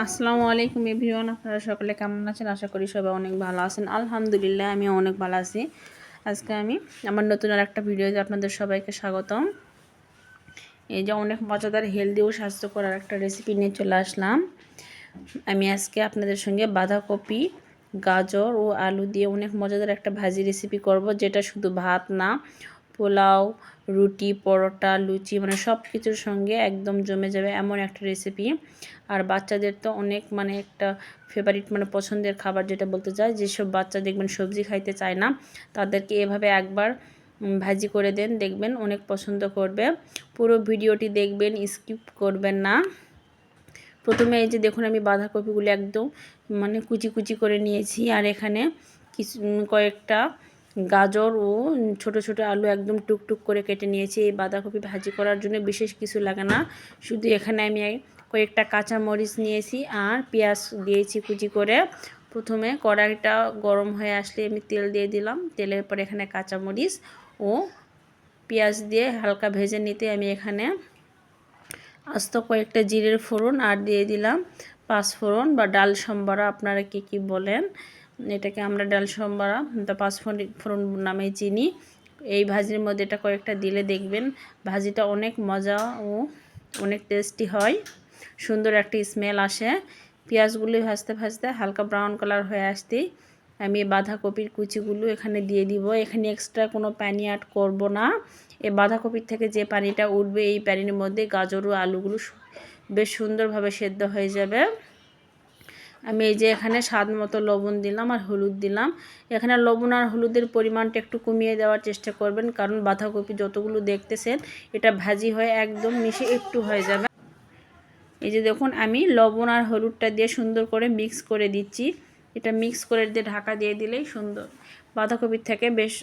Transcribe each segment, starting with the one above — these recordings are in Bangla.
আসসালামু আলাইকুম এভরিওয়ান, আপনারা সকলে কেমন আছেন? আশা করি সবাই অনেক ভালো আছেন। আলহামদুলিল্লাহ আমি অনেক ভালো আছি। আজকে আমি আমার নতুন আর একটা ভিডিওতে আপনাদের সবাইকে স্বাগতম। এই যে অনেক মজাদার হেলদি ও স্বাস্থ্যকর একটা রেসিপি নিয়ে চলে আসলাম। আমি আজকে আপনাদের সঙ্গে বাঁধাকপি, গাজর ও আলু দিয়ে অনেক মজাদার একটা ভাজি রেসিপি করব, যেটা শুধু ভাত না, পোলাও, রুটি, পরোটা, লুচি মানে সব কিছুর সঙ্গে একদম জমে যাবে এমন একটা রেসিপি। আর বাচ্চাদের তো অনেক একটা ফেভারিট পছন্দের খাবার, যেটা বলতে চাই যেসব বাচ্চা দেখবেন সবজি খাইতে চায় না, তাদেরকে এভাবে একবার ভাজি করে দেন, দেখবেন অনেক পছন্দ করবে। পুরো ভিডিওটি দেখবেন, স্কিপ করবেন না। প্রথমে এই যে দেখুন, আমি বাঁধাকপিগুলো একদম কুচি কুচি করে নিয়েছি। আর এখানে কিছু কয়েকটা গাজর ও ছোট ছোট আলু একদম টুকটুক করে কেটে নিয়েছি। এই বাঁধাকপি ভাজি করার জন্য বিশেষ কিছু লাগে না, শুধু এখানে আমি কয়েকটা কাঁচা মরিচ নিয়েছি আর পেঁয়াজ দিয়েছি কুচি করে। প্রথমে কড়াইটা গরম হয়ে আসলে আমি তেল দিয়ে দিলাম। তেলের পর এখানে কাঁচা মরিচ ও পেঁয়াজ দিয়ে হালকা ভেজে নিতে আমি এখানে আস্ত কয়েকটা জিরের ফোড়ন আর দিয়ে দিলাম পাঁচফোড়ন বা ডাল সম্বরা, আপনারা কি বলেন, এটাকে আমরা ডাল সম্বরা তো পাঁচফোড়ন নামে চিনি। এই ভাজির মধ্যে এটা কয়েকটা দিলে দেখবেন ভাজিটা অনেক মজা ও অনেক টেস্টি হয়, সুন্দর একটা স্মেল আসে। পেঁয়াজগুলি ভাজতে ভাজতে হালকা ব্রাউন কালার হয়ে আসতেই আমি বাঁধাকপির কুচিগুলো এখানে দিয়ে দিব। এখানে এক্সট্রা কোনো পানি অ্যাড করব না। এই বাঁধাকপির থেকে যে পানিটা উঠবে, এই পানির মধ্যে গাজর ও আলুগুলো বেশ সুন্দরভাবে সেদ্ধ হয়ে যাবে। আমি এই যে এখানে স্বাদ মতো লবণ দিলাম আর হলুদ দিলাম। এখানে লবণ আর হলুদের পরিমাণটা একটু কমিয়ে দেওয়ার চেষ্টা করবেন, কারণ বাঁধাকপি যতগুলো দেখতেছেন এটা ভাজি হয়ে একদম মিশে একটু হয়ে যাবে। এই যে দেখুন, আমি লবণ আর হলুদটা দিয়ে সুন্দর করে মিক্স করে দিচ্ছি। এটা মিক্স করে দিয়ে ঢাকা দিয়ে দিলেই সুন্দর বাঁধাকপির থেকে বেশ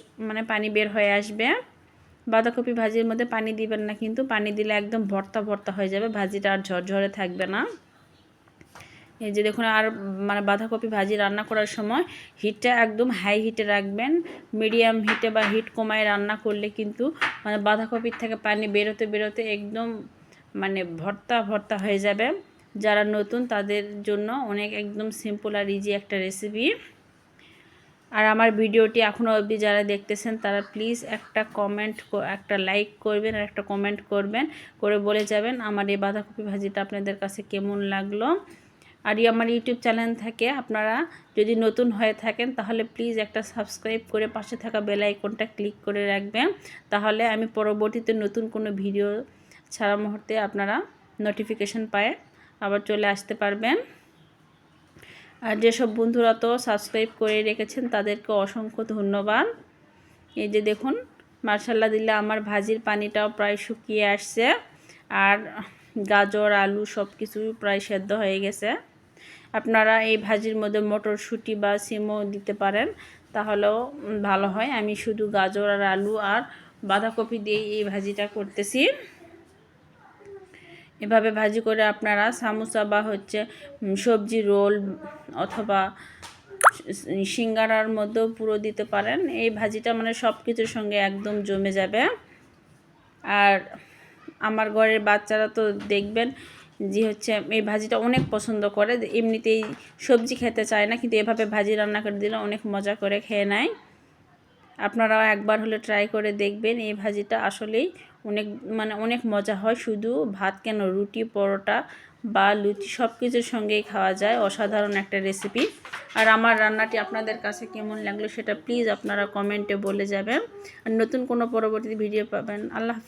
পানি বের হয়ে আসবে। বাঁধাকপি ভাজির মধ্যে পানি দিবেন না, কিন্তু পানি দিলে একদম ভর্তা ভর্তা হয়ে যাবে, ভাজিটা আর ঝরঝরে থাকবে না। এই যে দেখুন, আর বাঁধাকপি ভাজি রান্না করার সময় হিটটা একদম হাই হিটে রাখবেন। মিডিয়াম হিটে বা হিট কমায় রান্না করলে কিন্তু বাঁধাকপির থেকে পানি বেরোতে বেরোতে একদম ভর্তা ভর্তা হয়ে যাবে। যারা নতুন তাদের জন্য একদম সিম্পল আর ইজি একটা রেসিপি। আর আমার ভিডিওটি এখনও অবধি যারা দেখতেছেন তারা প্লিজ একটা লাইক করবেন আর একটা কমেন্ট করবেন, করে বলে যাবেন আমার এই বাঁধাকপি ভাজিটা আপনাদের কাছে কেমন লাগলো। আর আমার ইউটিউব চ্যানেল থেকে আপনারা যদি নতুন হয়ে থাকেন তাহলে প্লিজ একটা সাবস্ক্রাইব করে পাশে থাকা বেল আইকনটা ক্লিক করে রাখবেন, তাহলে আমি পরবর্তীতে নতুন কোনো ভিডিও ছাড়া মুহূর্তে আপনারা নোটিফিকেশন পায় আবার চলে আসতে পারবেন। আর যেসব বন্ধুরা তো সাবস্ক্রাইব করে রেখেছেন তাদেরকে অসংখ্য ধন্যবাদ। এই যে দেখুন, মাশাআল্লাহ দিলে আমার ভাজির পানিটাও প্রায় শুকিয়ে আসছে, আর গাজর আলু সব কিছুই প্রায় সেদ্ধ হয়ে গেছে। আপনারা এই ভাজির মধ্যে মটরশুঁটি বা সিমও দিতে পারেন, তাহলেও ভালো হয়। আমি শুধু গাজর আর আলু আর বাঁধাকপি দিয়ে এই ভাজিটা করতেছি। এভাবে ভাজি করে আপনারা সামোসা বা সবজি রোল অথবা সিঙ্গারার মধ্যেও পুরো দিতে পারেন। এই ভাজিটা সব কিছুর সঙ্গে একদম জমে যাবে। আর আমার ঘরের বাচ্চারা তো দেখবেন যে এই ভাজিটা অনেক পছন্দ করে। এমনিতেই সবজি খেতে চায় না, কিন্তু এভাবে ভাজি রান্না করে দিলে অনেক মজা করে খেয়ে নেয়। আপনারাও একবার হলে ট্রাই করে দেখবেন। এই ভাজিটা আসলেই অনেক মজা হয়, শুধু ভাত কেন, রুটি, পরোটা বা লুচি সব কিছুর সঙ্গেই খাওয়া যায়। অসাধারণ একটা রেসিপি। আর আমার রান্নাটি আপনাদের কাছে কেমন লাগলো সেটা প্লিজ আপনারা কমেন্টে বলে যাবেন। আর নতুন কোনো পরবর্তী ভিডিও পাবেন। আল্লাহ হাফেজ।